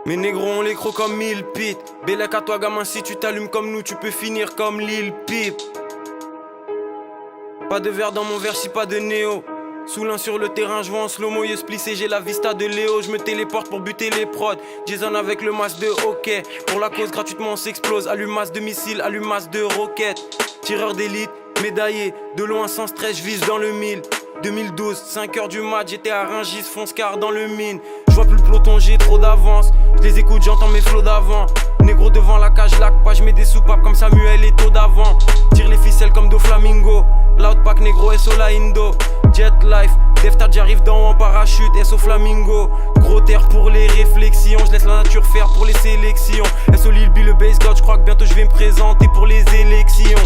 Mes négros on les crocs comme 1000 pit. Bélec à toi gamin, si tu t'allumes comme nous, tu peux finir comme Lil Peep. Pas de verre dans mon verre, si pas de néo. Sous l'un sur le terrain, je vois en slow-mo, splissé, j'ai la vista de Léo. Je me téléporte pour buter les prods. Jason avec le masque de hockey. Pour la cause, gratuitement on s'explose. Allumasse de missiles, allumasse de roquettes. Tireur d'élite, médaillé. De loin sans stress, je vise dans le 1000. 2012, 5h du mat, j'étais à Rungis, fonce car dans le mine. Je vois plus le peloton, j'ai trop d'avance. Je les écoute, j'entends mes flots d'avant. Négro devant la cage, lac pas, je mets des soupapes comme Samuel Eto'o d'avant. Tire les ficelles comme Do Flamingo. Loudpack négro, SO la Indo. Jet life, Deftard j'arrive d'en haut en parachute, SO Flamingo. Gros terre pour les réflexions, je laisse la nature faire pour les sélections. SO Lil B, le base god, je crois que bientôt je vais me présenter pour les élections.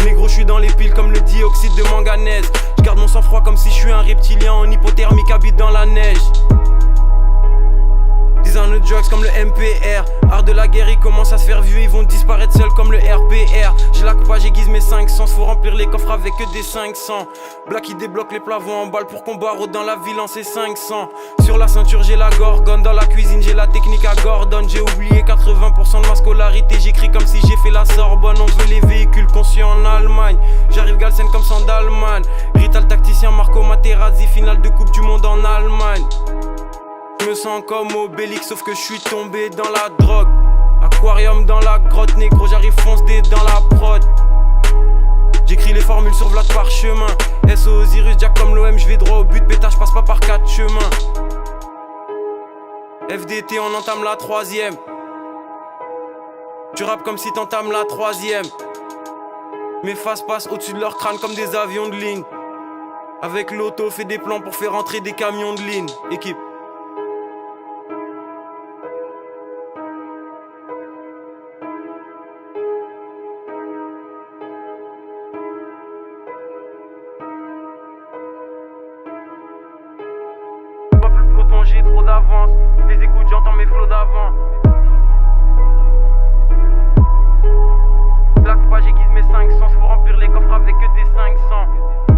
Négro, je suis dans les piles comme le dioxyde de manganèse. Je garde mon sang-froid comme si je suis un reptilien en hypothermique, habite dans la neige. Design de drugs comme le MPR. Art de la guerre, ils commencent à se faire vieux, ils vont disparaître seuls comme le RPR. Je laque pas, j'aiguise mes 500, faut remplir les coffres avec que des 500. Black qui débloque les plafonds en balle pour qu'on barre dans la ville en C500. Sur la ceinture j'ai la gorgone, dans la cuisine j'ai la technique à Gordon. J'ai oublié 80% de ma scolarité, j'écris comme si j'ai fait la Sorbonne. On veut les véhicules conçus en Allemagne. J'arrive Galsen comme Sandalman. Rital tacticien Marco Materazzi, finale de coupe du monde en Allemagne. Je me sens comme Obélix sauf que je suis tombé dans la drogue. Aquarium dans la grotte, négro j'arrive fonce dé dans la prod. J'écris les formules sur Vlad parchemin. SO Osiris, Jack comme l'OM, je vais droit au but, pétage passe pas par 4 chemins. FDT on entame la 3ème. Tu rappes comme si t'entames la 3ème. Mes faces passent au-dessus de leur crâne comme des avions de ligne. Avec l'auto fait des plans pour faire entrer des camions de ligne. Équipe. J'ai trop d'avance, les écoute, j'entends mes flots d'avant. Black pas, j'aiguise mes 500, faut remplir les coffres avec que des 500.